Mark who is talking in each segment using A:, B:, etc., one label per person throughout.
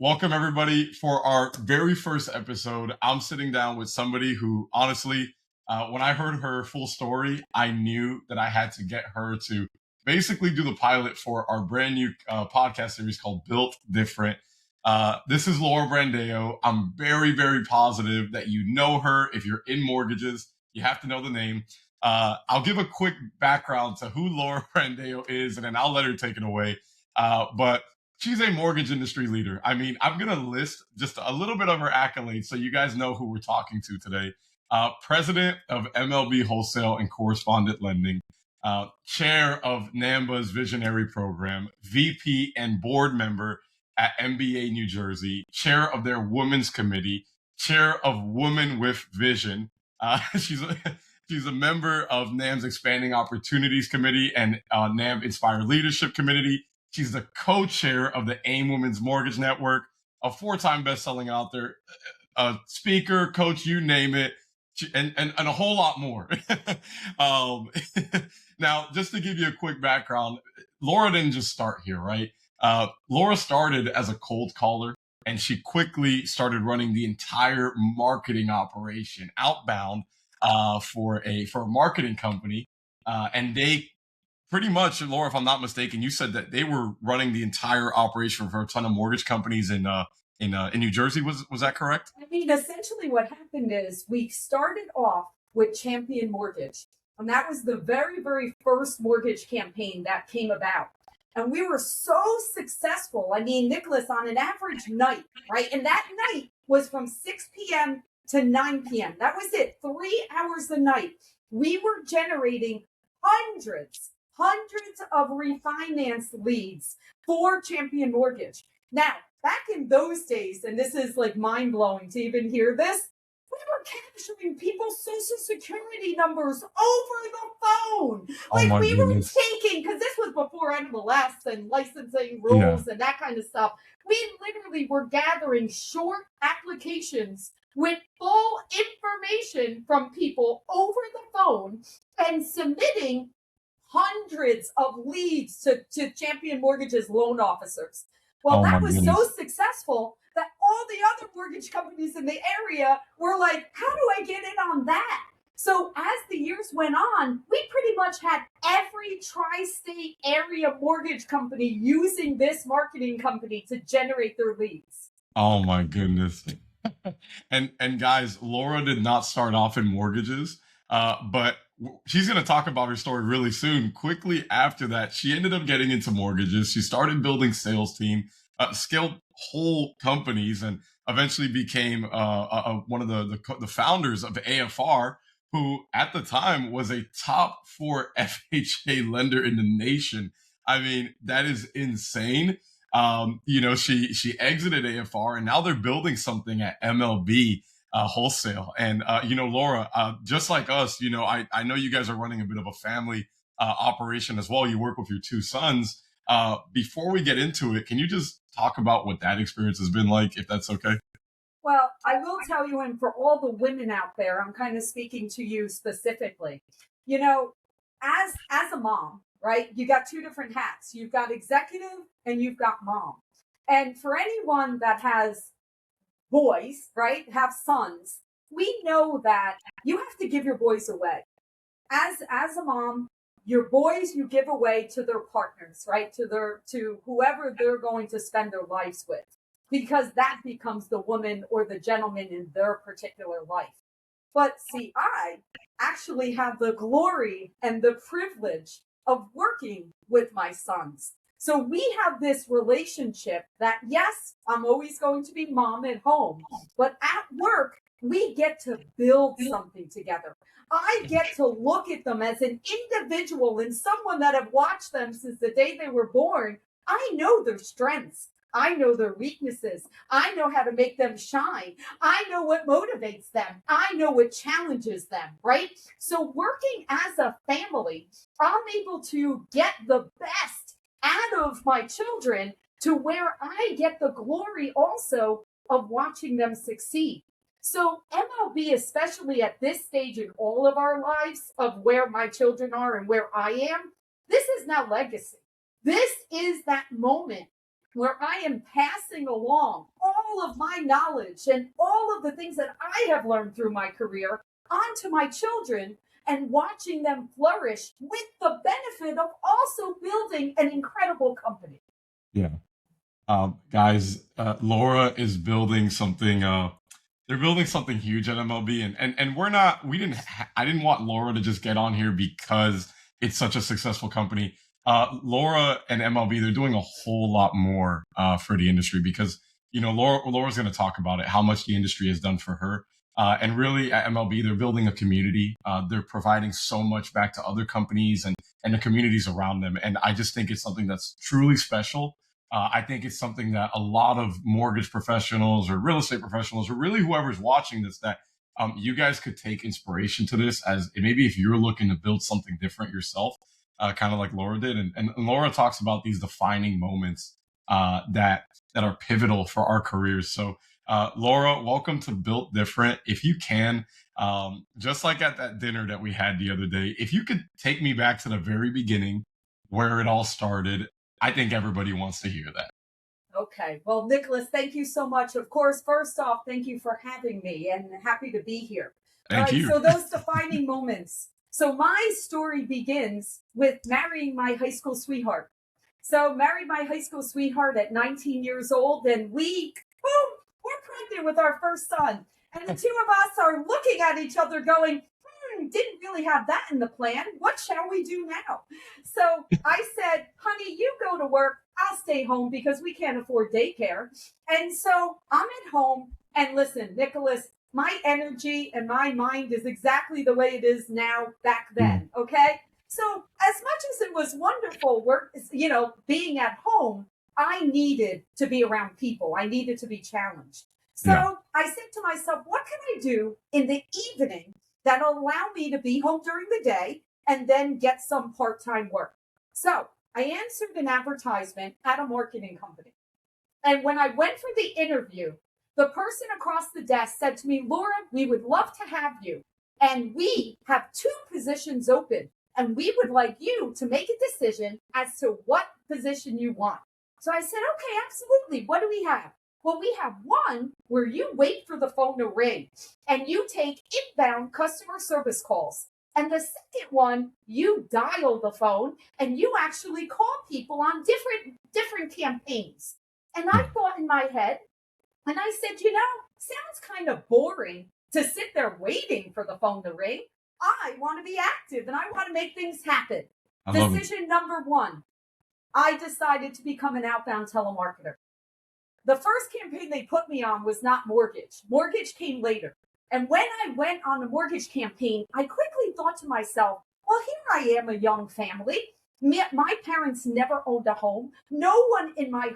A: Welcome, everybody, for our very first episode. I'm sitting down with somebody who, honestly, when I heard her full story, I knew that I had to get her to basically do the pilot for our brand new podcast series called Built Different. This is Laura Brandao. I'm very, very positive that you know her. If you're in mortgages, you have to know the name. I'll give a quick background to who Laura Brandao is, and then I'll let her take it away. But she's a mortgage industry leader. I mean, I'm going to list just a little bit of her accolades so you guys know who we're talking to today. President of MLB Wholesale and Correspondent Lending, chair of NAMBA's Visionary Program, VP and board member at MBA New Jersey, chair of their Women's Committee, chair of Women with Vision. She's a member of NAM's Expanding Opportunities Committee and NAM Inspire Leadership Committee. She's the co-chair of the AIM Women's Mortgage Network, a 4-time best-selling author, a speaker, coach, you name it, and a whole lot more. Now, just to give you a quick background, Laura didn't just start here, right? Laura started as a cold caller, and she quickly started running the entire marketing operation, outbound, for a marketing company, and they pretty much, Laura, if I'm not mistaken, you said that they were running the entire operation for a ton of mortgage companies in New Jersey. Was that correct?
B: I mean, essentially what happened is we started off with Champion Mortgage, and that was the very, very first mortgage campaign that came about. And we were so successful. I mean, Nicholas, on an average night, right? And that night was from 6 p.m. to 9 p.m. That was it, 3 hours a night. We were generating hundreds of refinance leads for Champion Mortgage. Now, back in those days, and this is like mind-blowing to even hear this, we were capturing people's social security numbers over the phone. Like we were taking, because this was before MLS and licensing rules and that kind of stuff. We literally were gathering short applications with full information from people over the phone and submitting hundreds of leads to Champion Mortgage's loan officers. Well, that was so successful that all the other mortgage companies in the area were like, how do I get in on that? So as the years went on, we pretty much had every tri-state area mortgage company using this marketing company to generate their leads.
A: Oh my goodness. And guys, Laura did not start off in mortgages, but she's going to talk about her story really soon. Quickly after that, she ended up getting into mortgages. She started building sales team, scaled whole companies, and eventually became one of the founders of the AFR, who at the time was a top 4 FHA lender in the nation. I mean, that is insane. She exited AFR, and now they're building something at MLB Wholesale. And, Laura, just like us, I know you guys are running a bit of a family operation as well. You work with your 2 sons. Before we get into it, can you just talk about what that experience has been like, if that's okay?
B: Well, I will tell you, and for all the women out there, I'm kind of speaking to you specifically. As a mom, right, you got 2 different hats. You've got executive and you've got mom. And for anyone that has boys, right, have sons, we know that you have to give your boys away. As a mom, your boys you give away to their partners, right, to whoever they're going to spend their lives with, because that becomes the woman or the gentleman in their particular life. But see, I actually have the glory and the privilege of working with my sons. So we have this relationship that, yes, I'm always going to be mom at home, but at work, we get to build something together. I get to look at them as an individual and someone that have watched them since the day they were born. I know their strengths. I know their weaknesses. I know how to make them shine. I know what motivates them. I know what challenges them, right? So working as a family, I'm able to get the best out of my children to where I get the glory also of watching them succeed. So MLB, especially at this stage in all of our lives of where my children are and where I am, this is now legacy. This is that moment where I am passing along all of my knowledge and all of the things that I have learned through my career onto my children and watching them flourish with the benefit of also building an incredible company.
A: Yeah. Guys, Laura is building something. They're building something huge at MLB, and we're not. We didn't. I didn't want Laura to just get on here because it's such a successful company. Laura and MLB, they're doing a whole lot more for the industry because Laura's going to talk about it, how much the industry has done for her, and really at MLB, they're building a community. They're providing so much back to other companies and the communities around them, and I just think it's something that's truly special. I think it's something that a lot of mortgage professionals or real estate professionals or really whoever's watching this, that you guys could take inspiration to this as maybe if you're looking to build something different yourself, kind of like Laura did. And Laura talks about these defining moments that are pivotal for our careers. So Laura, welcome to Built Different. If you can, just like at that dinner that we had the other day, if you could take me back to the very beginning where it all started. I think everybody wants to hear that.
B: Okay. Well, Nicholas, thank you so much. Of course, first off, thank you for having me and happy to be here.
A: Thank you.
B: So those defining moments. So my story begins with marrying my high school sweetheart. So married my high school sweetheart at 19 years old, and we're pregnant with our first son. And the two of us are looking at each other going, didn't really have that in the plan. What shall we do now? So I said, honey, you go to work. I'll stay home because we can't afford daycare. And so I'm at home. And listen, Nicholas, my energy and my mind is exactly the way it is now back then. Okay. So as much as it was wonderful work, being at home, I needed to be around people. I needed to be challenged. So I said to myself, what can I do in the evening that'll allow me to be home during the day and then get some part-time work? So I answered an advertisement at a marketing company. And when I went for the interview, the person across the desk said to me, Laura, we would love to have you. And we have 2 positions open. And we would like you to make a decision as to what position you want. So I said, okay, absolutely. What do we have? Well, we have one where you wait for the phone to ring and you take inbound customer service calls. And the second one, you dial the phone and you actually call people on different campaigns. And I thought in my head, and I said, sounds kind of boring to sit there waiting for the phone to ring. I want to be active and I want to make things happen. Decision number 1, I decided to become an outbound telemarketer. The first campaign they put me on was not mortgage. Mortgage came later. And when I went on the mortgage campaign, I quickly thought to myself, well, here I am, a young family. My parents never owned a home. No one in my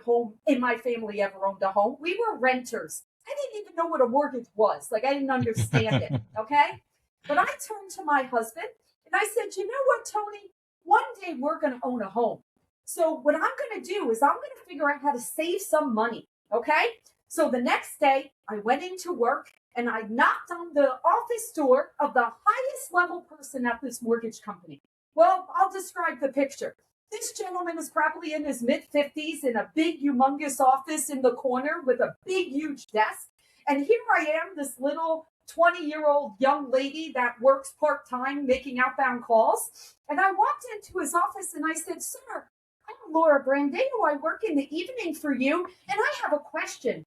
B: family ever owned a home. We were renters. I didn't even know what a mortgage was. I didn't understand it. Okay. But I turned to my husband and I said, you know what, Tony? One day we're going to own a home. So what I'm going to do is I'm going to figure out how to save some money. Okay. So the next day I went into work and I knocked on the office door of the highest level person at this mortgage company. Well, I'll describe the picture. This gentleman is probably in his mid-50s in a big, humongous office in the corner with a big, huge desk. And here I am, this little 20-year-old young lady that works part-time making outbound calls. And I walked into his office and I said, sir, I'm Laura Brandao. I work in the evening for you. And I have a question.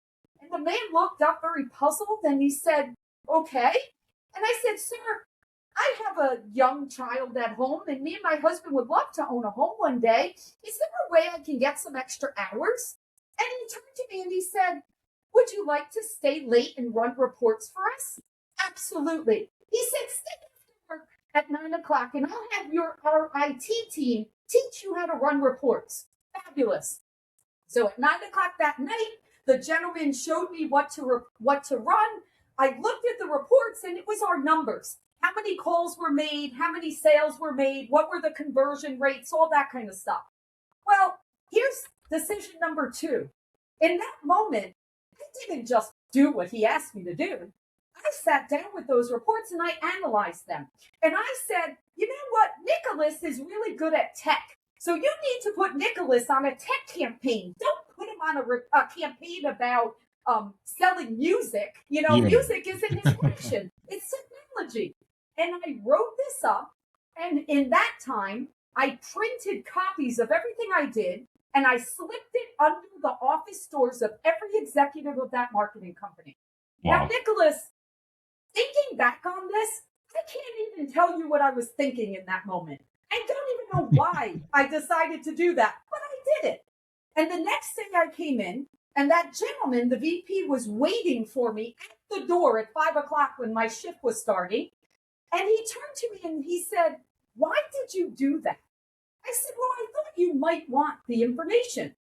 B: And the man looked up very puzzled and he said, okay. And I said, sir, I have a young child at home and me and my husband would love to own a home one day. Is there a way I can get some extra hours? And he turned to me and he said, would you like to stay late and run reports for us? Absolutely. He said, stay after work at 9 o'clock and I'll have our IT team teach you how to run reports. Fabulous. So at 9 o'clock that night, the gentleman showed me what to run. I looked at the reports and it was our numbers. How many calls were made? How many sales were made? What were the conversion rates? All that kind of stuff. Well, here's decision number 2. In that moment, I didn't just do what he asked me to do. I sat down with those reports and I analyzed them. And I said, you know what? Nicholas is really good at tech. So you need to put Nicholas on a tech campaign. Don't put him on a campaign about selling music.
A: Yeah.
B: Music isn't his passion. It's technology. And I wrote this up. And in that time, I printed copies of everything I did, and I slipped it under the office doors of every executive of that marketing company.
A: Wow.
B: Now, Nicholas, thinking back on this, I can't even tell you what I was thinking in that moment. I don't even know why I decided to do that, but I did it. And the next day I came in, and that gentleman, the VP, was waiting for me at the door at 5:00 when my shift was starting. And he turned to me and he said, "Why did you do that?" I said, "Well, I thought you might want the information."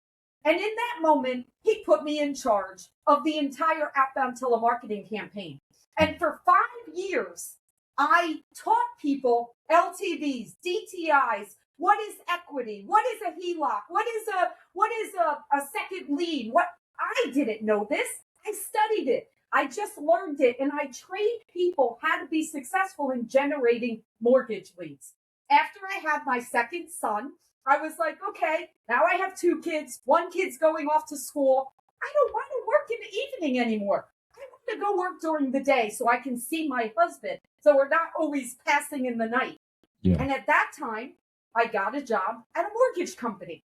B: And in that moment, he put me in charge of the entire outbound telemarketing campaign. And for 5 years, I taught people LTVs, DTIs, what is equity, what is a HELOC, what is a second lien. What I didn't know this. I studied it. I just learned it, and I trained people how to be successful in generating mortgage leads. After I had my second son, I was like, okay, now I have 2 kids. 1 kid's going off to school. I don't want to work in the evening anymore. I want to go work during the day so I can see my husband, so we're not always passing in the night.
A: Yeah.
B: And at that time, I got a job at a mortgage company.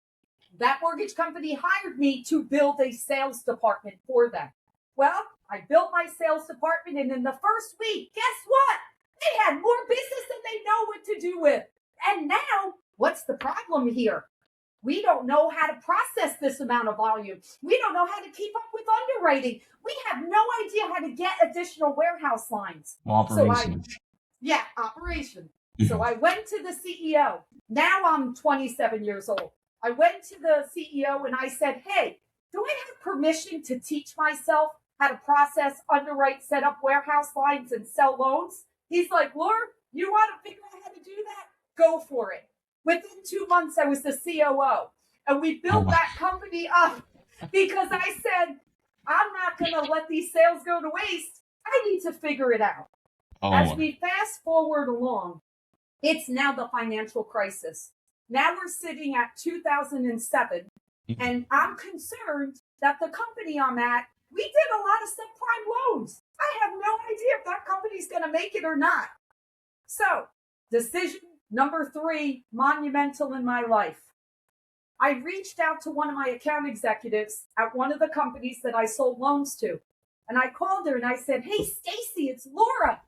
B: That mortgage company hired me to build a sales department for them. Well, I built my sales department, and in the first week, guess what? They had more business than they know what to do with. And now, what's the problem here? We don't know how to process this amount of volume. We don't know how to keep up with underwriting. We have no idea how to get additional warehouse lines.
A: Operations.
B: Operation. So I went to the CEO. Now I'm 27 years old. I went to the CEO and I said, "Hey, do I have permission to teach myself how to process, underwrite, set up warehouse lines, and sell loans?" He's like, "Laura, you want to figure out how to do that? Go for it." Within 2 months, I was the COO. And we built that company up because I said, I'm not going to let these sales go to waste. I need to figure it out. As we fast forward along, it's now the financial crisis. Now we're sitting at 2007, and I'm concerned that the company I'm at, we did a lot of subprime loans. I have no idea if that company's going to make it or not. So, decision number 3, monumental in my life. I reached out to one of my account executives at one of the companies that I sold loans to. And I called her and I said, "Hey, Stacy, it's Laura.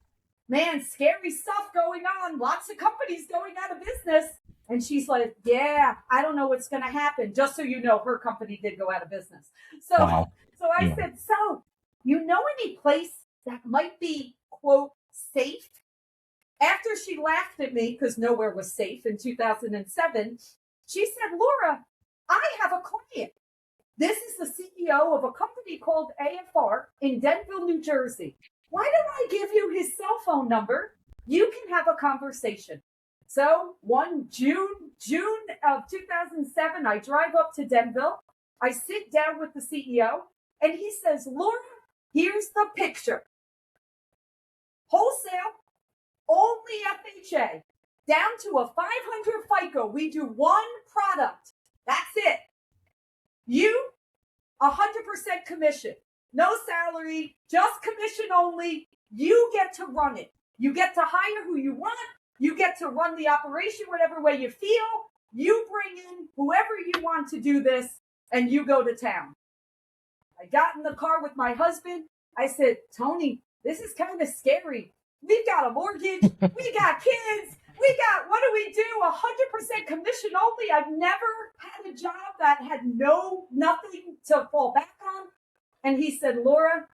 B: Man, scary stuff going on. Lots of companies going out of business." And she's like, "Yeah, I don't know what's going to happen." Just so you know, her company did go out of business. So I said, "So, you know any place that might be, quote, safe?" After she laughed at me, because nowhere was safe in 2007, she said, "Laura, I have a client. This is the CEO of a company called AFR in Denville, New Jersey. Why don't I give you his cell phone number? You can have a conversation." So one June of 2007, I drive up to Denville. I sit down with the CEO, and he says, "Laura, here's the picture. Wholesale, only FHA, down to a 500 FICO. We do one product. That's it. You, 100% commission. No salary, just commission only. You get to run it. You get to hire who you want. You get to run the operation whatever way you feel. You bring in whoever you want to do this, and you go to town." I got in the car with my husband. I said, "Tony, this is kind of scary. We've got a mortgage. We got kids. What do we do? 100% commission only. I've never had a job that had nothing to fall back on." And he said, "Laura,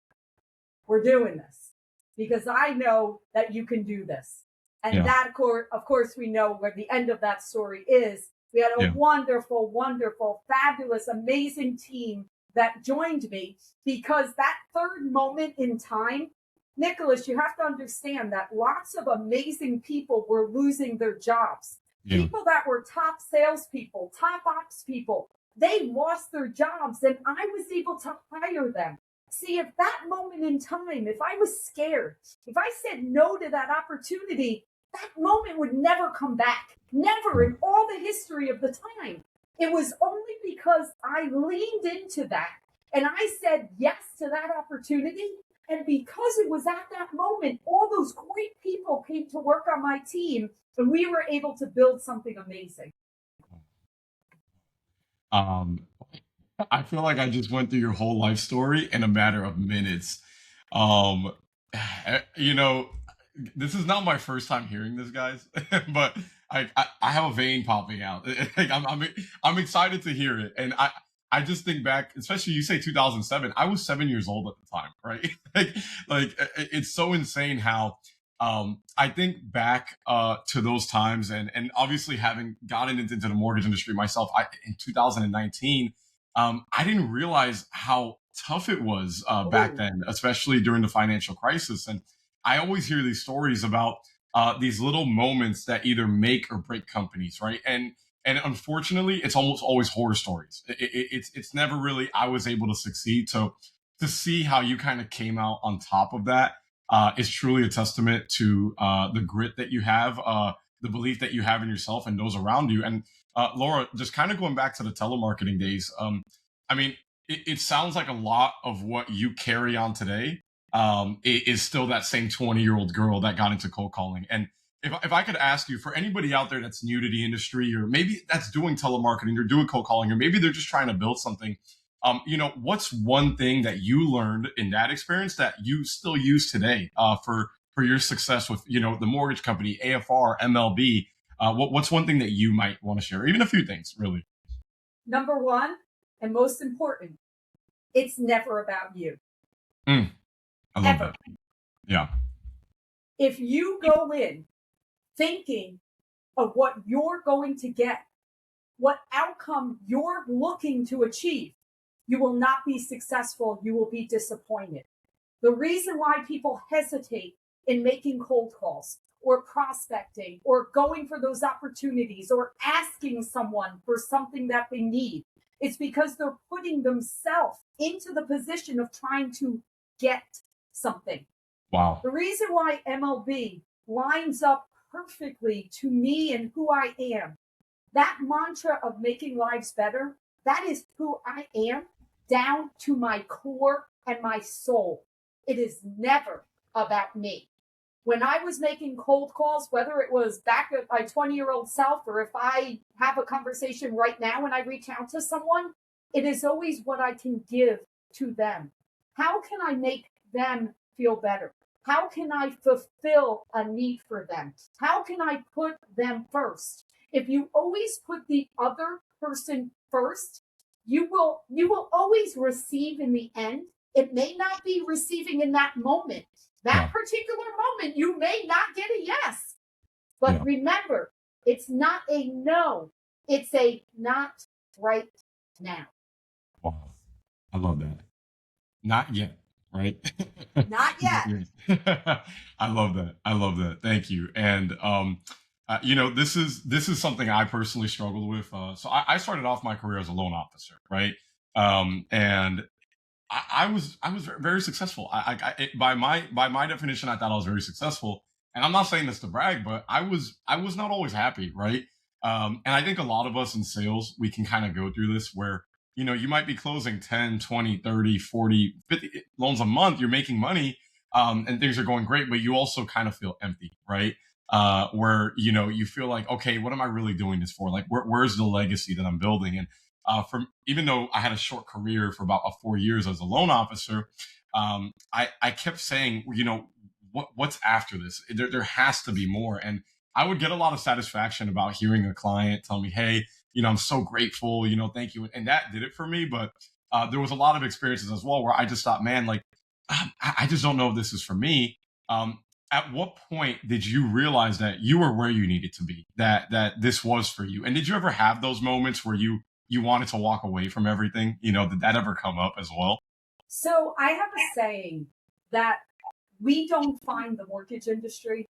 B: we're doing this because I know that you can do this." And that, of course, we know where the end of that story is. We had a wonderful, wonderful, fabulous, amazing team that joined me, because that third moment in time, Nicholas, you have to understand that lots of amazing people were losing their jobs. People that were top salespeople, top ops people, they lost their jobs, and I was able to hire them. See, if that moment in time, if I was scared, if I said no to that opportunity, that moment would never come back. Never in all the history of the time. It was only because I leaned into that and I said yes to that opportunity. And because it was at that moment, all those great people came to work on my team and we were able to build something amazing.
A: Um, I feel like I just went through your whole life story in a matter of minutes. Um, you know, this is not my first time hearing this, guys, but I have a vein popping out. Like, I'm excited to hear it, and I just think back, especially you say 2007. I was 7 years old at the time, right? It's so insane how I think back to those times, and obviously having gotten into the mortgage industry myself, in 2019, I didn't realize how tough it was back
B: Oh,
A: then, especially during the financial crisis. And I always hear these stories about these little moments that either make or break companies, right? And unfortunately, it's almost always horror stories. It's never really I was able to succeed. So to see how you kind of came out on top of that is truly a testament to the grit that you have, the belief that you have in yourself and those around you. And Laura, just kind of going back to the telemarketing days, I mean, it sounds like a lot of what you carry on today is still that same 20-year-old girl that got into cold calling. And if I could ask you, for anybody out there that's new to the industry, or maybe that's doing telemarketing or doing cold calling, or maybe they're just trying to build something, what's one thing that you learned in that experience that you still use today for your success with the mortgage company, AFR, MLB? What's one thing that you might want to share? Even a few things, really.
B: number one, and most important, it's never about you,
A: Mm, I love
B: ever.
A: that. Yeah.
B: If you go in thinking of what you're going to get, what outcome you're looking to achieve, you will not be successful. You will be disappointed. The reason why people hesitate in making cold calls or prospecting or going for those opportunities or asking someone for something that they need is because they're putting themselves into the position of trying to get something.
A: Wow.
B: The reason why MLB lines up perfectly to me and who I am, that mantra of making lives better, that is who I am down to my core and my soul. It is never about me. When I was making cold calls, whether it was back at my 20-year-old self or if I have a conversation right now and I reach out to someone, it is always what I can give to them. How can I make them feel better? How can I fulfill a need for them? How can I put them first? If you always put the other person first, you will always receive in the end. It may not be receiving in that moment. That
A: Yeah.
B: particular moment, you may not get a yes. But
A: Yeah.
B: remember, it's not a no, it's a not right now.
A: Wow. I love that. Not yet, right?
B: Not
A: Not
B: yet.
A: yet. I love that. I love that. Thank you. And this is something I personally struggled with. So I started off my career as a loan officer, right? And I was very successful. By my definition, I thought I was very successful. And I'm not saying this to brag, but I was not always happy, right? And I think a lot of us in sales, we can kind of go through this where you might be closing 10, 20, 30, 40, 50 loans a month. You're making money, and things are going great, but you also kind of feel empty, right? Where you feel like, okay, what am I really doing this for? Like, where's the legacy that I'm building? And from even though I had a short career for about 4 years as a loan officer, I kept saying, what's after this? There has to be more. And I would get a lot of satisfaction about hearing a client tell me, hey, I'm so grateful, thank you. And that did it for me. But there was a lot of experiences as well where I just thought, man, like, I just don't know if this is for me. Um, at what point did you realize that you were where you needed to be, that this was for you? And did you ever have those moments where you wanted to walk away from everything? Did that ever come up as well?
B: So I have a saying that we don't find the mortgage industry,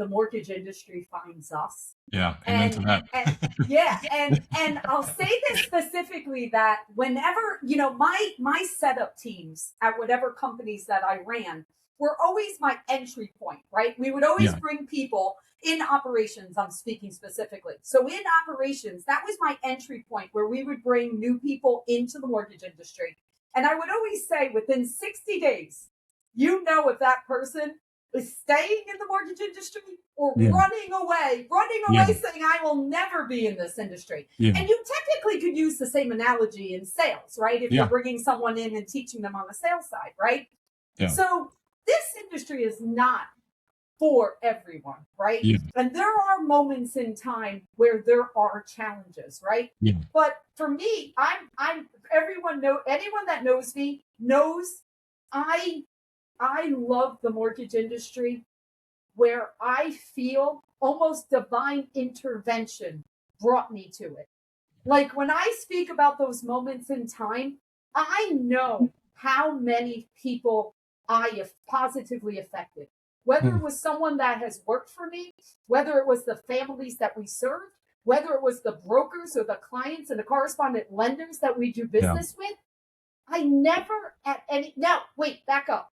B: the mortgage industry finds us.
A: Yeah, amen to that.
B: And I'll say this specifically, that whenever, my setup teams at whatever companies that I ran were always my entry point, right? We would always bring people in operations. I'm speaking specifically. So in operations, that was my entry point, where we would bring new people into the mortgage industry. And I would always say, within 60 days, if that person is staying in the mortgage industry or running away saying, I will never be in this industry. And you technically could use the same analogy in sales, right? If you're bringing someone in and teaching them on the sales side, right? So this industry is not for everyone, right? And there are moments in time where there are challenges, right? But for me, anyone that knows me knows I love the mortgage industry, where I feel almost divine intervention brought me to it. Like, when I speak about those moments in time, I know how many people I have positively affected. Whether it was someone that has worked for me, whether it was the families that we serve, whether it was the brokers or the clients and the correspondent lenders that we do business with, I never at any... Now, wait, back up.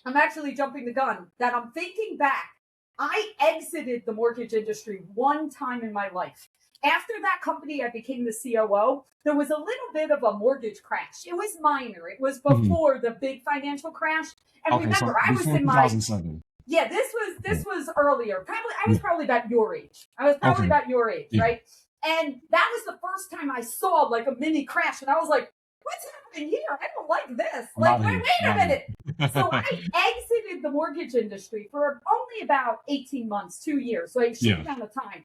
B: I'm actually jumping the gun. That I'm thinking back. I exited the mortgage industry one time in my life. After that company, I became the COO. There was a little bit of a mortgage crash. It was minor. It was before the big financial crash. And remember, I was in my...
A: 2007.
B: Yeah, this was earlier. I was probably about your age. Right? And that was the first time I saw like a mini crash, and I was like, what's happening here? I don't like this. Like, wait a minute. So I exited the mortgage industry for only about 18 months, 2 years. So a short amount of time.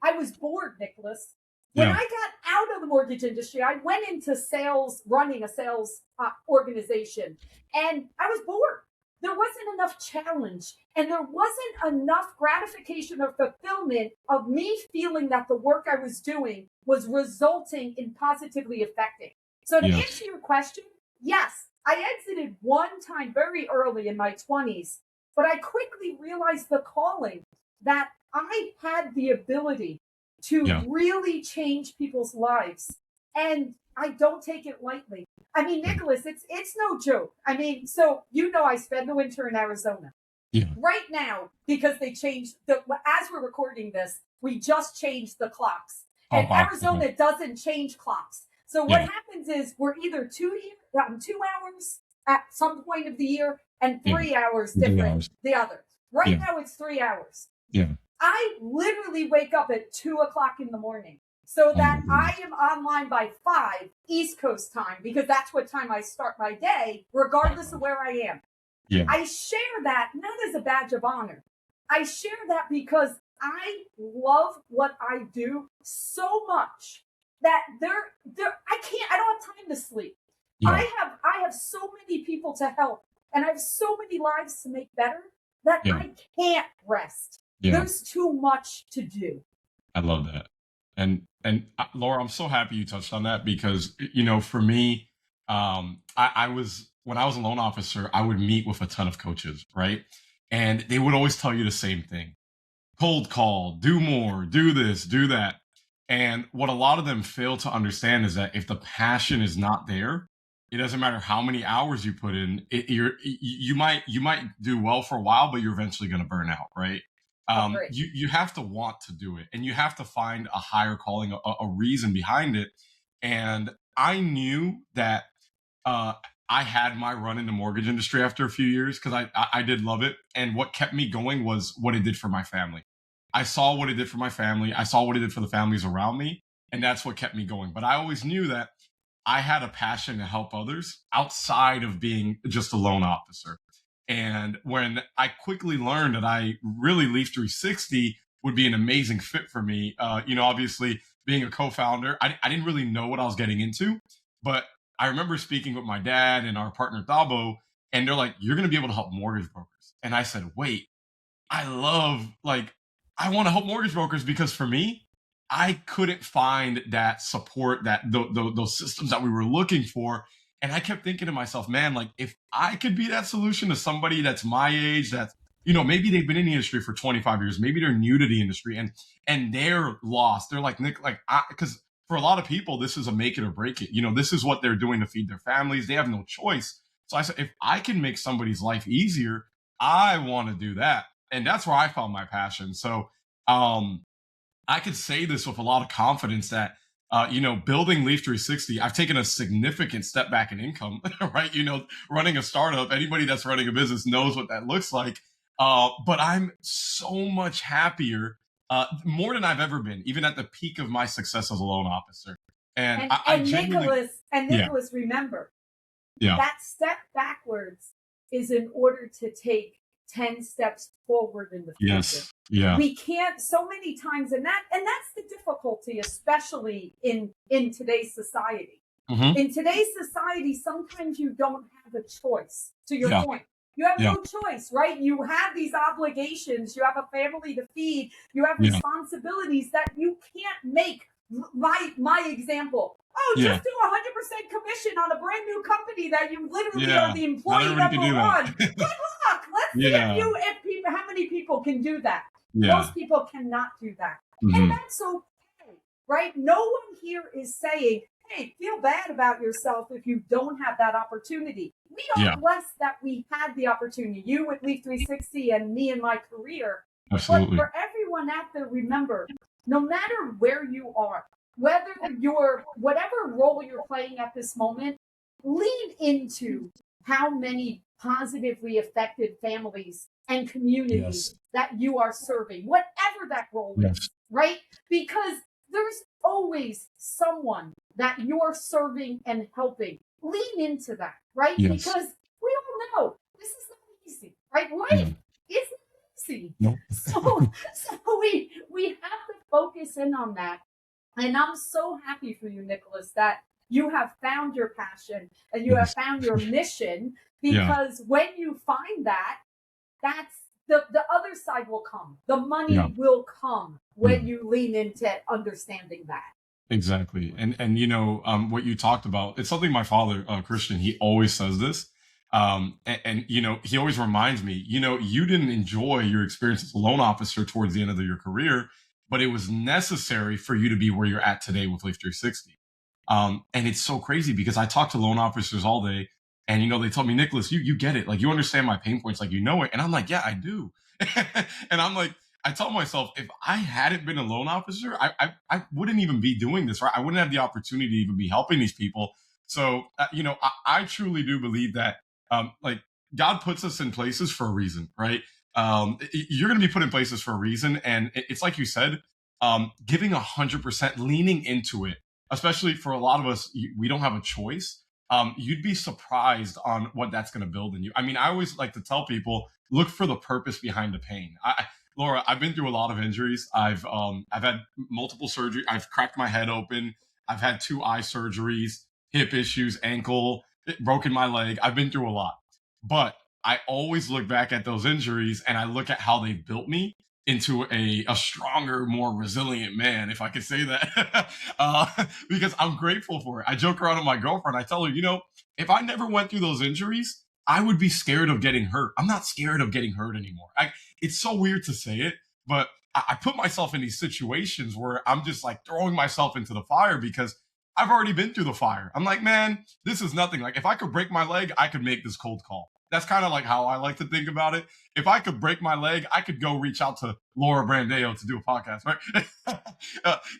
B: I was bored, Nicholas. When I got out of the mortgage industry, I went into sales, running a sales organization, and I was bored. There wasn't enough challenge, and there wasn't enough gratification or fulfillment of me feeling that the work I was doing was resulting in positively affecting. So to answer your question, yes, I exited one time very early in my 20s, but I quickly realized the calling, that I had the ability to really change people's lives. And I don't take it lightly. I mean, Nicholas, it's no joke. I mean, so I spend the winter in Arizona. Right now, because they changed as we're recording this, we just changed the clocks. And Arizona doesn't change clocks. So what happens is we're either 2 hours at some point of the year and 3 hours different the other. Right now it's 3 hours. I literally wake up at 2:00 in the morning, so that I am online by 5 East Coast time, because that's what time I start my day, regardless of where I am. I share that not as a badge of honor. I share that because I love what I do so much that I don't have time to sleep. I have so many people to help, and I have so many lives to make better that I can't rest. There's too much to do.
A: I love that. And Laura, I'm so happy you touched on that, because, for me, I was, when I was a loan officer, I would meet with a ton of coaches, right? And they would always tell you the same thing: cold call, do more, do this, do that. And what a lot of them fail to understand is that if the passion is not there, it doesn't matter how many hours you put in. You might do well for a while, but you're eventually going to burn out, right? You have to want to do it, and you have to find a higher calling, a reason behind it. And I knew that I had my run in the mortgage industry after a few years, because I did love it. And what kept me going was what it did for my family. I saw what it did for my family. I saw what it did for the families around me. And that's what kept me going. But I always knew that I had a passion to help others outside of being just a loan officer. And when I quickly learned that Leaf360 would be an amazing fit for me, obviously being a co-founder, I didn't really know what I was getting into. But I remember speaking with my dad and our partner Thabo, and they're like, "You're going to be able to help mortgage brokers." And I said, "Wait, I want to help mortgage brokers, because for me, I couldn't find that support, that those systems that we were looking for." And I kept thinking to myself, man, like, if I could be that solution to somebody that's my age, that's, maybe they've been in the industry for 25 years, maybe they're new to the industry, and they're lost. They're like, Nick, like, because for a lot of people, this is a make it or break it. This is what they're doing to feed their families. They have no choice. So I said, if I can make somebody's life easier, I want to do that. And that's where I found my passion. So I could say this with a lot of confidence that, building Leaf360, I've taken a significant step back in income, right? Running a startup, anybody that's running a business knows what that looks like. But I'm so much happier, more than I've ever been, even at the peak of my success as a loan officer. And I genuinely,
B: Nicholas, remember,
A: yeah,
B: that step backwards is in order to take 10 steps forward in the future.
A: Yes. Yeah.
B: We can't so many times, and that's the difficulty, especially in today's society.
A: Mm-hmm.
B: In today's society, sometimes you don't have a choice. To your point, you have no choice, right? You have these obligations. You have a family to feed. You have responsibilities that you can't make. My example. Oh, just do 100% commission on a brand new company that you literally are the employee number one. Good luck. Let's see if people, how many people can do that. Most people cannot do that. Mm-hmm. And that's okay, right? No one here is saying, hey, feel bad about yourself if you don't have that opportunity. We are blessed that we had the opportunity. You with Leaf360 and me in my career.
A: Absolutely.
B: But for everyone out there, remember, no matter where you are, whether you're whatever role you're playing at this moment, lean into how many positively affected families and communities that you are serving, whatever that role is, right? Because there's always someone that you're serving and helping. Lean into that, right?
A: Yes.
B: Because we all know this is not easy, right? Life isn't easy.
A: Nope.
B: So we have to focus in on that. And I'm so happy for you, Nicholas, that you have found your passion and you have found your mission, because when you find that, that's the other side will come. The money will come when you lean into understanding that.
A: Exactly. And what you talked about, it's something my father, Christian, he always says this. And he always reminds me, you didn't enjoy your experience as a loan officer towards the end of your career, but it was necessary for you to be where you're at today with Leaf360. And it's so crazy because I talk to loan officers all day, and, they tell me, Nicholas, you get it. Like, you understand my pain points, like, it. And I'm like, yeah, I do. And I'm like, I tell myself, if I hadn't been a loan officer, I wouldn't even be doing this, right? I wouldn't have the opportunity to even be helping these people. So, I truly do believe that, God puts us in places for a reason, right? You're going to be put in places for a reason. And it's like you said, giving 100%, leaning into it, especially for a lot of us, we don't have a choice. You'd be surprised on what that's going to build in you. I mean, I always like to tell people, look for the purpose behind the pain. Laura, I've been through a lot of injuries. I've had multiple surgery. I've cracked my head open. I've had 2 eye surgeries, hip issues, ankle, broken my leg. I've been through a lot. But I always look back at those injuries and I look at how they built me into a stronger, more resilient man, if I could say that, because I'm grateful for it. I joke around with my girlfriend. I tell her, if I never went through those injuries, I would be scared of getting hurt. I'm not scared of getting hurt anymore. It's so weird to say it, but I put myself in these situations where I'm just like throwing myself into the fire because I've already been through the fire. I'm like, man, this is nothing. Like, if I could break my leg, I could make this cold call. That's kind of like how I like to think about it. If I could break my leg, I could go reach out to Laura Brandao to do a podcast, right?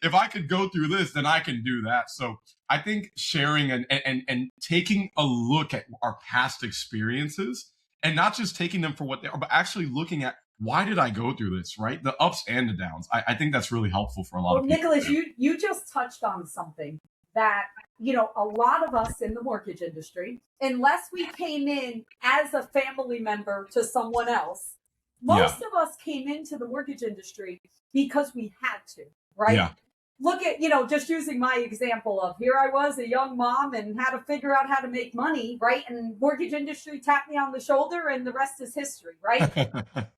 A: If I could go through this, then I can do that. So I think sharing and taking a look at our past experiences, and not just taking them for what they are, but actually looking at, why did I go through this, right? The ups and the downs. I think that's really helpful for a lot of people.
B: Nicholas, you just touched on something that, a lot of us in the mortgage industry, unless we came in as a family member to someone else, most of us came into the mortgage industry because we had to, right?
A: Yeah.
B: Look at, just using my example of, here I was, a young mom, and had to figure out how to make money, right? And mortgage industry tapped me on the shoulder, and the rest is history, right?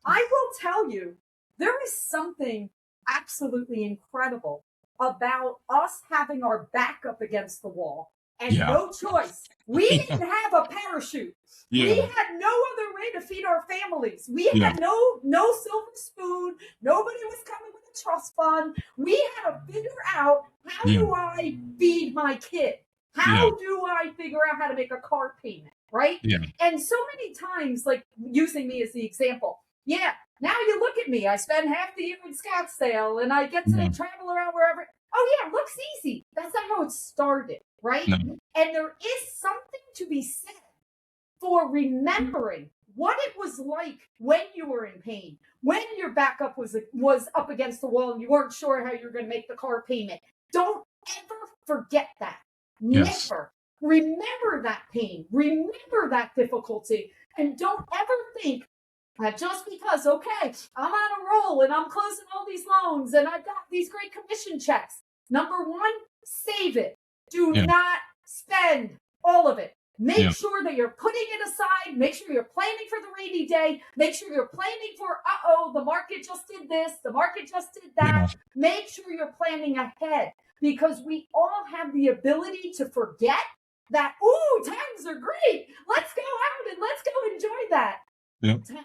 B: I will tell you, there is something absolutely incredible about us having our back up against the wall and no choice. We didn't have a parachute. We had no other way way to feed our families. We
A: Yeah.
B: had no silver spoon. Nobody was coming with a trust fund. We had to figure out, how
A: Yeah.
B: do I feed my kid? How do I figure out how to make a car payment? Right?
A: Yeah.
B: And so many times, like using me as the example, now you look at me. I spend half the year in Scottsdale and I get to travel around wherever. Oh, yeah, it looks easy. That's not how it started, right?
A: No.
B: And there is something to be said for remembering what it was like when you were in pain, when your backup was up against the wall and you weren't sure how you were going to make the car payment. Don't ever forget that.
A: Yes.
B: Never. Remember that pain. Remember that difficulty. And don't ever think that just because, okay, I'm on a roll and I'm closing all these loans and I've got these great commission checks. Number one, save it. Do not spend all of it. Make sure that you're putting it aside. Make sure you're planning for the rainy day. Make sure you're planning for, the market just did this. The market just did that. Make sure you're planning ahead, because we all have the ability to forget that, times are great. Let's go out and let's go enjoy that.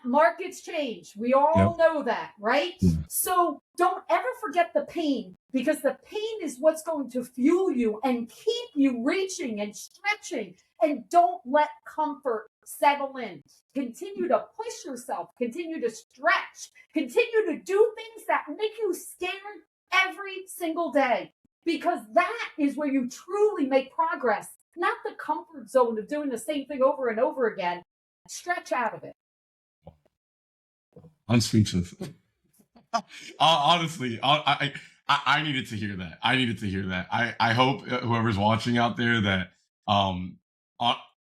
B: Markets change. We all know that, right? So don't ever forget the pain, because the pain is what's going to fuel you and keep you reaching and stretching. And don't let comfort settle in. Continue to push yourself. Continue to stretch. Continue to do things that make you scared every single day, because that is where you truly make progress, not the comfort zone of doing the same thing over and over again. Stretch out of it.
A: I'm speechless. Honestly, I needed to hear that. I needed to hear that. I hope whoever's watching out there that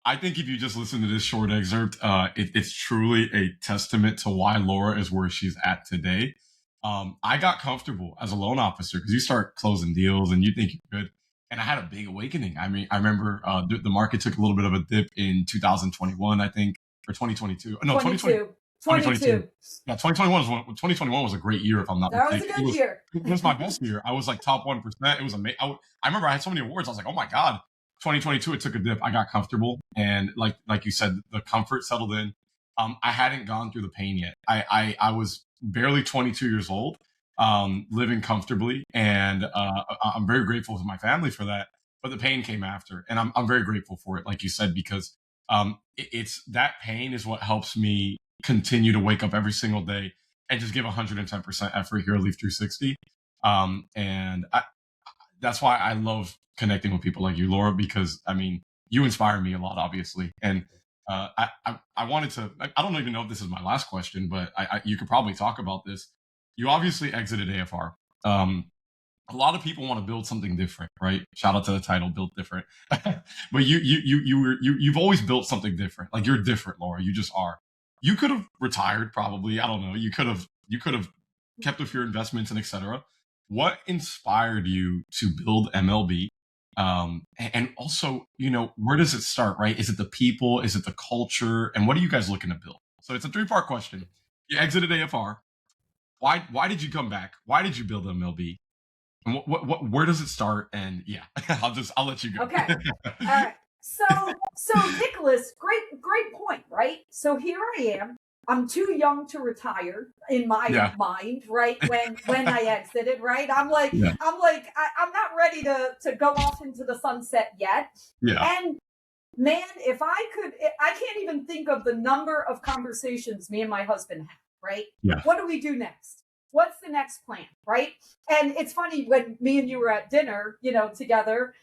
A: I think if you just listen to this short excerpt, it's truly a testament to why Laura is where she's at today. I got comfortable as a loan officer because you start closing deals and you think you're good. And I had a big awakening. I mean, I remember the market took a little bit of a dip in 2021, I think, or 2022. No, 2022. 2022. Yeah, 2021 was a great year, if I'm not mistaken.
B: That was a good year.
A: It was my best year. I was like top 1%. It was amazing. I remember I had so many awards. I was like, oh my God. 2022, it took a dip. I got comfortable. And like you said, the comfort settled in. I hadn't gone through the pain yet. I was barely 22 years old, living comfortably. And I'm very grateful to my family for that. But the pain came after. And I'm very grateful for it, like you said, because it's that pain is what helps me continue to wake up every single day and just give 110% effort here at Leaf360. And that's why I love connecting with people like you, Laura, because I mean, you inspire me a lot, obviously. And I wanted to, I don't even know if this is my last question, but you could probably talk about this. You obviously exited AFR. A lot of people want to build something different, right? Shout out to the title, Build Different. But you've always built something different. Like, you're different, Laura. You just are. You could have retired, probably. I don't know. You could have kept with your investments and etc. What inspired you to build MLB? And also, where does it start, right? Is it the people? Is it the culture? And what are you guys looking to build? So it's a 3-part question. You exited AFR. Why did you come back? Why did you build MLB? And where does it start? And I'll let you go.
B: Okay. All right. So Nicholas, great point, right? So here I am. I'm too young to retire in my mind, right? When I exited, right? I'm not ready to go off into the sunset yet.
A: Yeah.
B: And man, if I could, I can't even think of the number of conversations me and my husband have, right?
A: Yeah.
B: What do we do next? What's the next plan, right? And it's funny, when me and you were at dinner, together,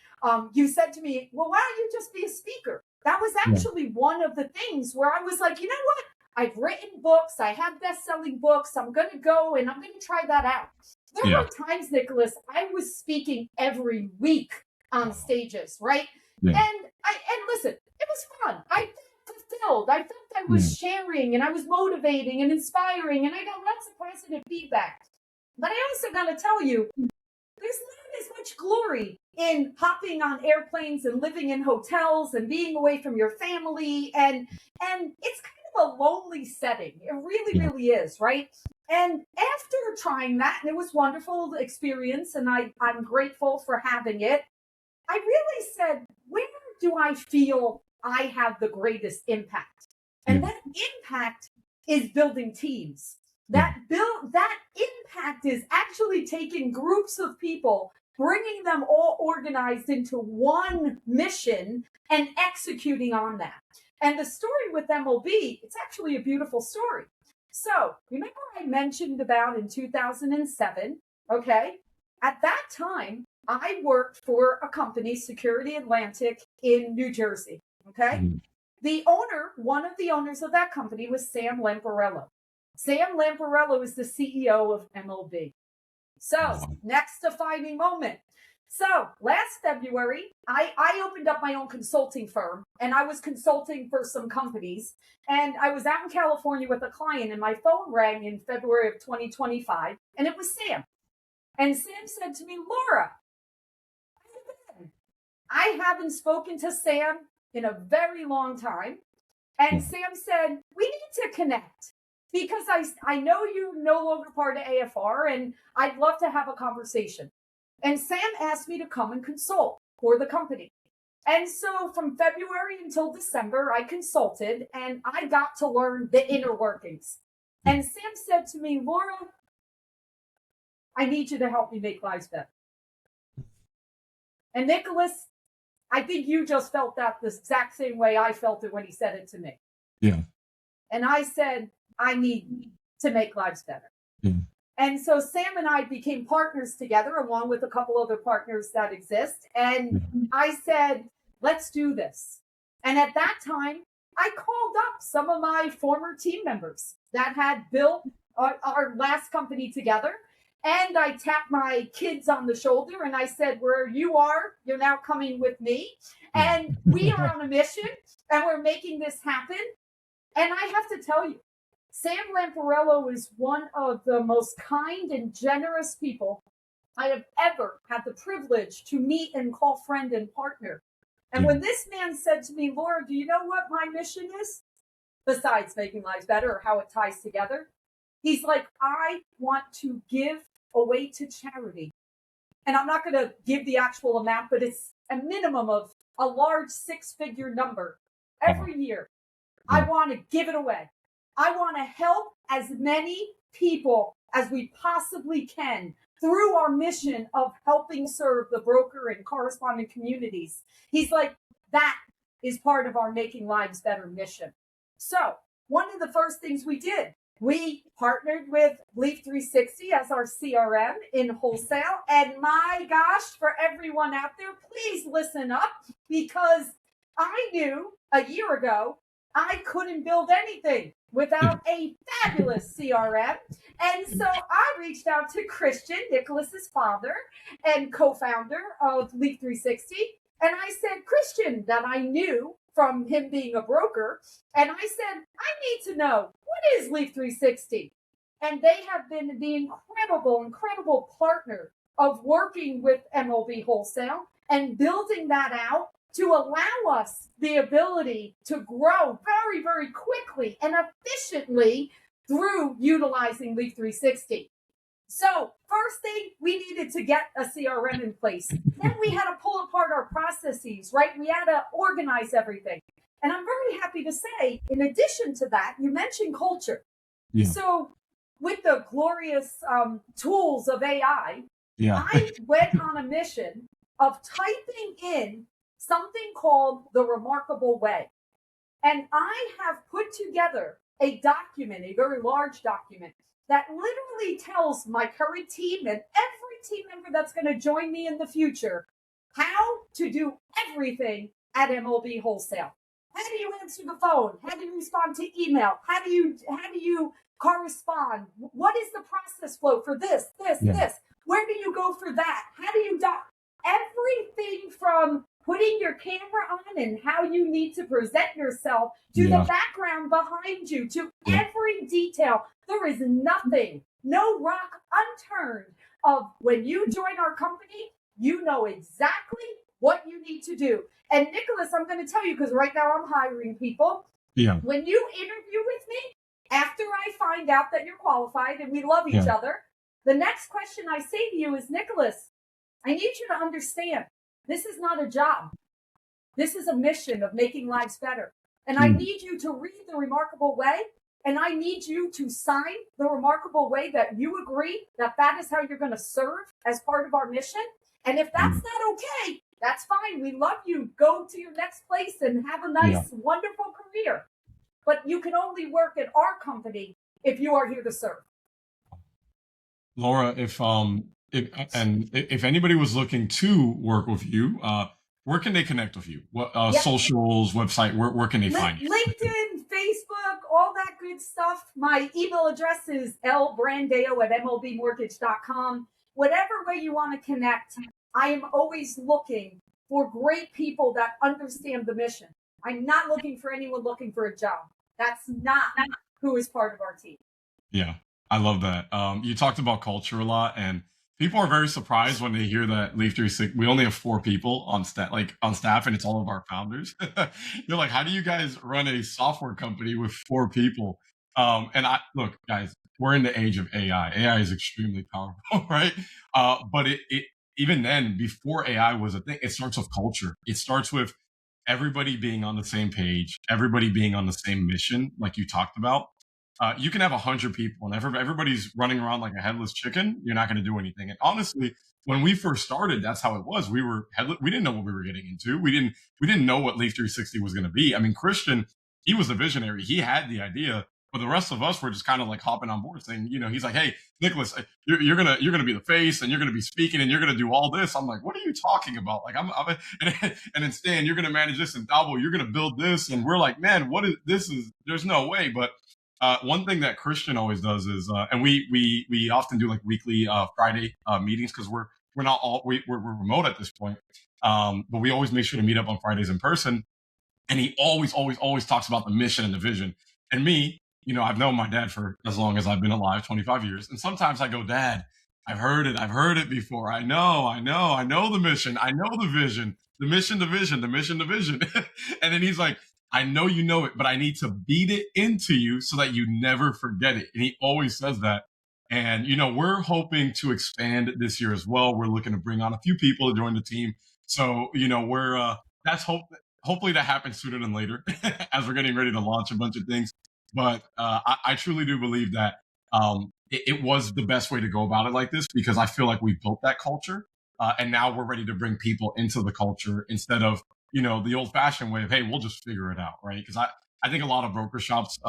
B: you said to me, well, why don't you just be a speaker? That was actually one of the things where I was like, you know what? I've written books. I have best-selling books. I'm going to go and I'm going to try that out. There were times, Nicholas, I was speaking every week on stages, right?
A: Yeah.
B: And listen, it was fun. I felt fulfilled. I felt I was sharing and I was motivating and inspiring, and I got lots of positive feedback. But I also got to tell you, there's not as much glory in hopping on airplanes and living in hotels and being away from your family. And it's kind of a lonely setting. It really, really is, right? And after trying that, and it was a wonderful experience, and I'm grateful for having it, I really said, where do I feel I have the greatest impact? And impact is building teams. That impact is actually taking groups of people, bringing them all organized into one mission and executing on that. And the story with MLB, it's actually a beautiful story. So remember I mentioned about in 2007, okay? At that time, I worked for a company, Security Atlantic in New Jersey, okay? The owner, one of the owners of that company was Sam Lamparello. Sam Lamparello is the CEO of MLB. So, next defining moment. So, last February, I opened up my own consulting firm, and I was consulting for some companies. And I was out in California with a client, and my phone rang in February of 2025, and it was Sam. And Sam said to me, Laura, I haven't spoken to Sam in a very long time. And Sam said, we need to connect. Because I know you're no longer part of AFR, and I'd love to have a conversation. And Sam asked me to come and consult for the company. And so from February until December, I consulted, and I got to learn the inner workings. And Sam said to me, Laura, I need you to help me make lives better. And Nicholas, I think you just felt that the exact same way I felt it when he said it to me.
A: Yeah.
B: And I said, I need to make lives better. And so Sam and I became partners together, along with a couple other partners that exist. And I said, let's do this. And at that time, I called up some of my former team members that had built our last company together. And I tapped my kids on the shoulder and I said, where you are, you're now coming with me. And we are on a mission and we're making this happen. And I have to tell you, Sam Lamparello is one of the most kind and generous people I have ever had the privilege to meet and call friend and partner. And when this man said to me, Laura, do you know what my mission is? Besides making lives better or how it ties together? He's like, I want to give away to charity. And I'm not going to give the actual amount, but it's a minimum of a large 6-figure number every year. I want to give it away. I want to help as many people as we possibly can through our mission of helping serve the broker and correspondent communities. He's like, that is part of our Making Lives Better mission. So one of the first things we did, we partnered with Leaf360 as our CRM in wholesale. And my gosh, for everyone out there, please listen up, because I knew a year ago I couldn't build anything without a fabulous CRM. And so I reached out to Christian, Nicholas's father and co-founder of Leaf360. And I said, Christian, that I knew from him being a broker. And I said, I need to know, what is Leaf360? And they have been the incredible partner of working with MLB Wholesale and building that out to allow us the ability to grow very, very quickly and efficiently through utilizing Leaf360. So first thing, we needed to get a CRM in place. Then we had to pull apart our processes, right? We had to organize everything. And I'm very happy to say, in addition to that, you mentioned culture. Yeah. So with the glorious tools of AI, I went on a mission of typing in something called the Remarkable Way. And I have put together a document, a very large document, that literally tells my current team and every team member that's going to join me in the future how to do everything at MLB Wholesale. How do you answer the phone? How do you respond to email? How do you correspond? What is the process flow for this? Where do you go for that? How do you doc? Everything from putting your camera on and how you need to present yourself to the background behind you, to every detail. There is nothing, no rock unturned of when you join our company, you know exactly what you need to do. And Nicholas, I'm going to tell you, because right now I'm hiring people. Yeah. When you interview with me, after I find out that you're qualified and we love each other, the next question I say to you is, Nicholas, I need you to understand, this is not a job. This is a mission of making lives better. And I need you to read The Remarkable Way. And I need you to sign The Remarkable Way that you agree that that is how you're going to serve as part of our mission. And if that's not okay, that's fine. We love you. Go to your next place and have a nice, wonderful career. But you can only work at our company if you are here to serve.
A: Laura, if anybody was looking to work with you, where can they connect with you? What socials, website? Where can they find you?
B: LinkedIn, Facebook, all that good stuff. My email address is lbrandao@mlbmortgage.com. Whatever way you want to connect, I am always looking for great people that understand the mission. I'm not looking for anyone looking for a job. That's not who is part of our team.
A: Yeah, I love that. You talked about culture a lot, and people are very surprised when they hear that Leaf360, we only have 4 people on staff, and it's all of our founders. They're like, how do you guys run a software company with 4 people? And look, guys, we're in the age of AI. AI is extremely powerful, right? But it even then, before AI was a thing, it starts with culture. It starts with everybody being on the same page, everybody being on the same mission, like you talked about. You can have 100 people and everybody's running around like a headless chicken. You're not going to do anything. And honestly, when we first started, that's how it was. We were headless. We didn't know what we were getting into. We didn't know what Leaf360 was going to be. I mean, Christian, he was the visionary. He had the idea, but the rest of us were just kind of like hopping on board, saying, he's like, "Hey, Nicholas, you're gonna be the face, and you're gonna be speaking, and you're gonna do all this." I'm like, "What are you talking about?" Like, and then Stan, you're gonna manage this, and Dabo, you're gonna build this, and we're like, "Man, what is this? There's no way." But one thing that Christian always does is, and we often do like weekly Friday meetings because we're remote at this point, but we always make sure to meet up on Fridays in person. And he always talks about the mission and the vision. And me, I've known my dad for as long as I've been alive, 25 years. And sometimes I go, "Dad, I've heard it before. I know the mission, I know the vision, the mission, the vision, the mission, the vision." And then he's like, "I know you know it, but I need to beat it into you so that you never forget it." And he always says that. And, we're hoping to expand this year as well. We're looking to bring on a few people to join the team. So, hopefully that happens sooner than later as we're getting ready to launch a bunch of things. But I truly do believe that it was the best way to go about it like this, because I feel like we built that culture. And now we're ready to bring people into the culture instead of, the old fashioned way of, "Hey, we'll just figure it out." Right. Because I think a lot of broker shops,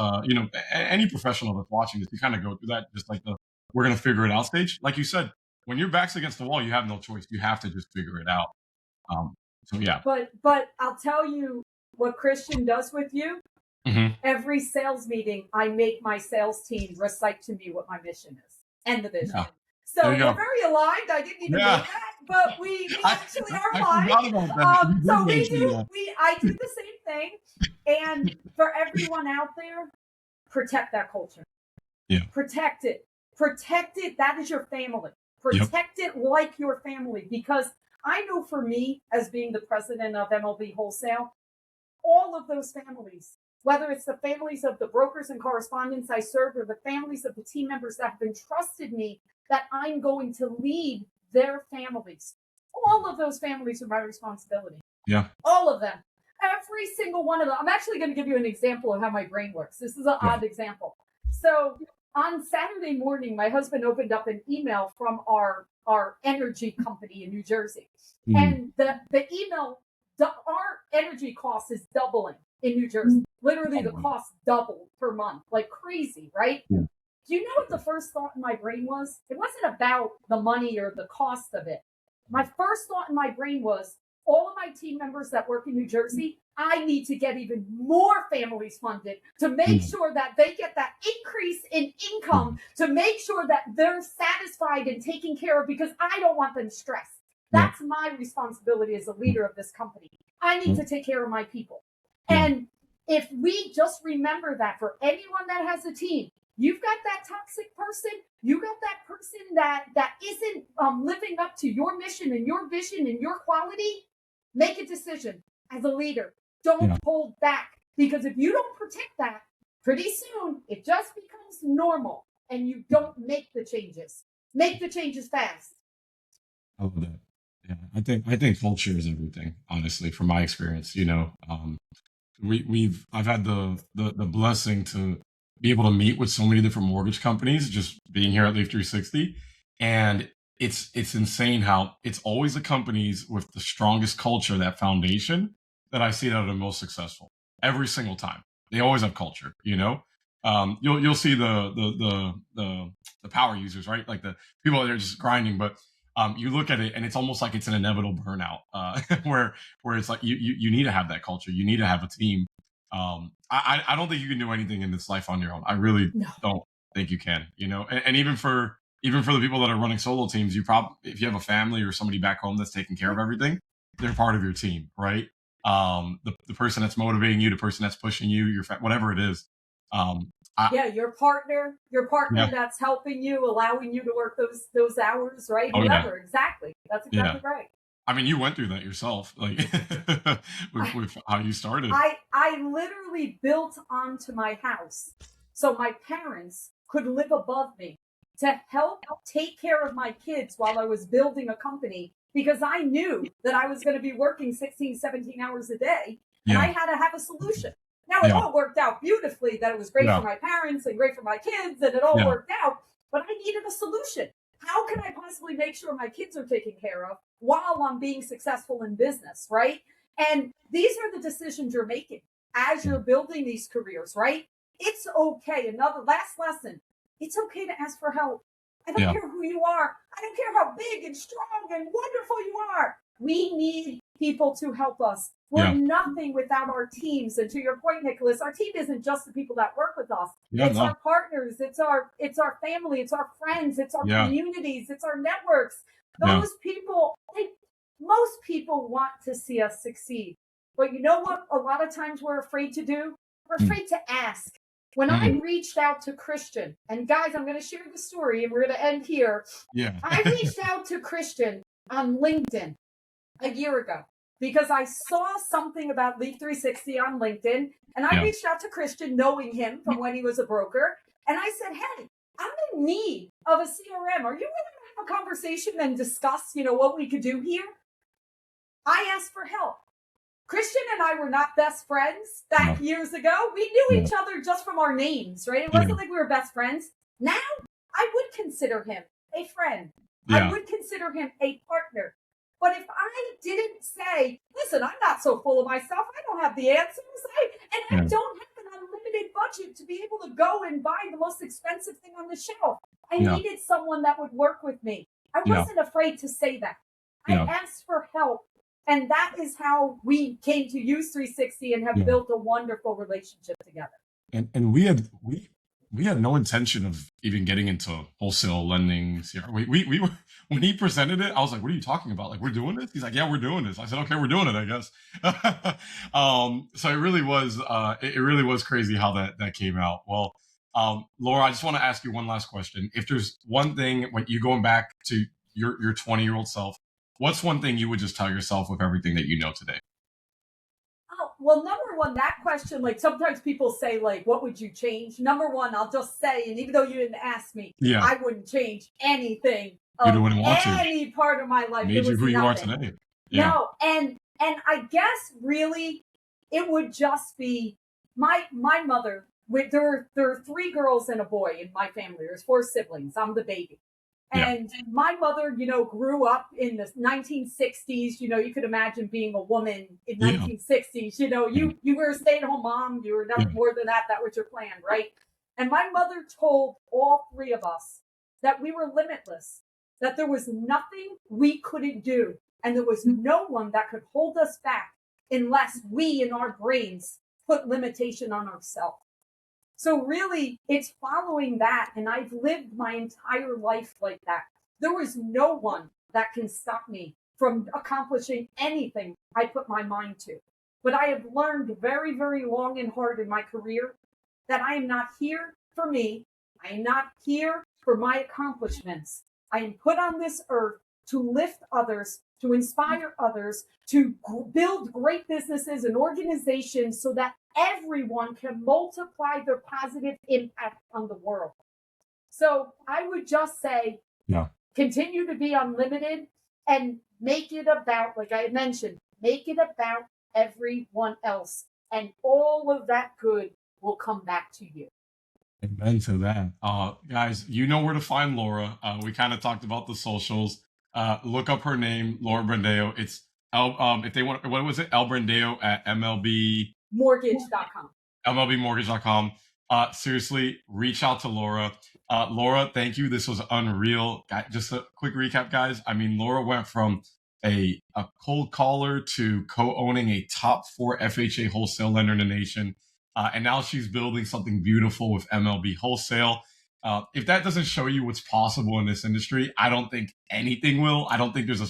A: any professional that's watching this, you kind of go through that, just like we're going to figure it out stage. Like you said, when your back's against the wall, you have no choice. You have to just figure it out. So yeah.
B: But I'll tell you what Christian does with you.
A: Mm-hmm.
B: Every sales meeting, I make my sales team recite to me what my mission is and the vision. Yeah. So we're very aligned. I didn't even know that, but we actually are aligned. I do the same thing. And for everyone out there, protect that culture.
A: Yeah.
B: Protect it. Protect it. That is your family. Protect it like your family. Because I know for me, as being the president of MLB Wholesale, all of those families, whether it's the families of the brokers and correspondents I serve or the families of the team members that have entrusted me that I'm going to lead their families, all of those families are my responsibility.
A: Yeah.
B: All of them. Every single one of them. I'm actually going to give you an example of how my brain works. This is an odd example. So on Saturday morning, my husband opened up an email from our energy company in New Jersey. Mm. And the email, our energy cost is doubling in New Jersey. Literally, the cost doubled per month, like crazy, right? Yeah. Do you know what the first thought in my brain was? It wasn't about the money or the cost of it. My first thought in my brain was, all of my team members that work in New Jersey, I need to get even more families funded to make sure that they get that increase in income, to make sure that they're satisfied and taken care of, because I don't want them stressed. That's my responsibility as a leader of this company. I need to take care of my people. And if we just remember that for anyone that has a team, you've got that toxic person, you got that person that isn't living up to your mission and your vision and your quality, make a decision as a leader. Don't hold back, because if you don't protect that, pretty soon it just becomes normal and you don't make the changes. Make the changes fast.
A: I love that. Yeah, I think culture is everything, honestly, from my experience. I've had the blessing to be able to meet with so many different mortgage companies just being here at Leaf 360, and it's insane how it's always the companies with the strongest culture, that foundation, that I see that are the most successful every single time. They always have culture, you know. You'll see the power users, right? Like the people that are just grinding, but you look at it and it's almost like it's an inevitable burnout, where it's like you need to have that culture. You need to have a team. I don't think you can do anything in this life on your own. I really
B: No.
A: don't think you can. You know, and even for the people that are running solo teams, you probably, if you have a family or somebody back home that's taking care of everything, they're part of your team, right? The person that's motivating you, the person that's pushing you, whatever it is.
B: Yeah, your partner
A: Yeah.
B: that's helping you, allowing you to work those hours, right?
A: Oh yeah.
B: Whoever, exactly. That's
A: Yeah.
B: exactly right.
A: I mean, you went through that yourself, like with how you started.
B: I literally built onto my house so my parents could live above me to help take care of my kids while I was building a company, because I knew that I was going to be working 16, 17 hours a day, and I
A: Yeah.
B: had to have a solution. Now, it
A: Yeah.
B: all worked out beautifully, that it was great for
A: Yeah.
B: my parents and great for my kids, and it all
A: Yeah.
B: worked out, but I needed a solution. How can I possibly make sure my kids are taken care of while I'm being successful in business, right? And these are the decisions you're making as you're building these careers, right? It's okay. Another last lesson. It's okay to ask for help. I don't
A: Yeah.
B: care who you are. I don't care how big and strong and wonderful you are. We need people to help us. We're
A: Yeah.
B: nothing without our teams. And to your point, Nicholas, our team isn't just the people that work with us.
A: Yeah.
B: It's
A: No.
B: our partners, it's our family, it's our friends, it's our
A: Yeah.
B: communities, it's our networks.
A: Yeah.
B: Those people, most people want to see us succeed. But you know what a lot of times we're afraid to do? We're
A: Mm.
B: afraid to ask. When I reached out to Christian, and guys, I'm going to share the story and we're going to end here.
A: Yeah.
B: I reached out to Christian on LinkedIn a year ago because I saw something about Leaf 360 on LinkedIn, and I
A: Yeah.
B: reached out to Christian knowing him from when he was a broker, and I said, hey, I'm in need of a CRM. Are you willing to have a conversation and discuss, what we could do here? I asked for help. Christian and I were not best friends back years ago. We knew each other just from our names, right? It wasn't like we were best friends. Now, I would consider him a friend.
A: Yeah.
B: I would consider him a partner. But if I didn't say, listen, I'm not so full of myself, I don't have the answers, I don't have an unlimited budget to be able to go and buy the most expensive thing on the shelf. I needed someone that would work with me. I wasn't afraid to say that. I asked for help. And that is how we came to use 360 and have built a wonderful relationship together.
A: And we had no intention of even getting into wholesale lending. We were, when he presented it, I was like, "What are you talking about? Like, we're doing this?" He's like, "Yeah, we're doing this." I said, "Okay, we're doing it, I guess." So it really was crazy how that came out. Well, Laura, I just want to ask you one last question. If there's one thing when you going back to your 20-year-old self, what's one thing you would just tell yourself with everything that you know today?
B: Oh, well, number one, that question, like sometimes people say, like, what would you change? Number one, I'll just say, and even though you didn't ask me, I wouldn't change anything of any part of my life.
A: Made you who you are today. Yeah.
B: No, and I guess really it would just be my mother. There are 3 girls and a boy in my family. There's 4 siblings. I'm the baby. And my mother, grew up in the 1960s. You could imagine being a woman in 1960s. You were a stay-at-home mom. You were nothing more than that. That was your plan, right? And my mother told all 3 of us that we were limitless, that there was nothing we couldn't do, and there was no one that could hold us back unless we, in our brains, put limitation on ourselves. So really, it's following that, and I've lived my entire life like that. There was no one that can stop me from accomplishing anything I put my mind to. But I have learned very, very long and hard in my career that I am not here for me. I am not here for my accomplishments. I am put on this earth to lift others, to inspire others, to build great businesses and organizations so that everyone can multiply their positive impact on the world. So I would just say, continue to be unlimited and make it about, like I mentioned, make it about everyone else. and all of that good will come back to you.
A: Amen to that. Guys, you know where to find Laura. We kind of talked about the socials. Look up her name, Laura Brandao. It's if they want, what was it? El Brandao at MLB
B: Mortgage.com.
A: MLBmortgage.com. Seriously, reach out to Laura. Laura, thank you. This was unreal. Just a quick recap, guys. I mean, Laura went from a cold caller to co-owning a top 4 FHA wholesale lender in the nation. And now she's building something beautiful with MLB Wholesale. If that doesn't show you what's possible in this industry, I don't think anything will. I don't think there's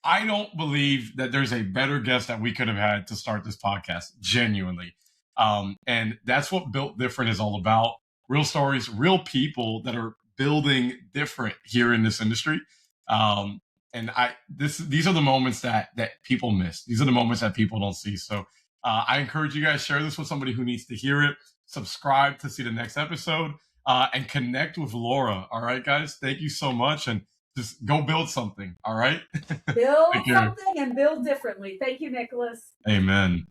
A: I don't believe that there's a better guest that we could have had to start this podcast, genuinely. And that's what Built Different is all about. Real stories, real people that are building different here in this industry. And these are the moments that people miss. These are the moments that people don't see. So I encourage you guys, share this with somebody who needs to hear it. Subscribe to see the next episode, and connect with Laura. All right, guys. Thank you so much, and just go build something. All right.
B: Build something and build differently. Thank you, Nicholas.
A: Amen.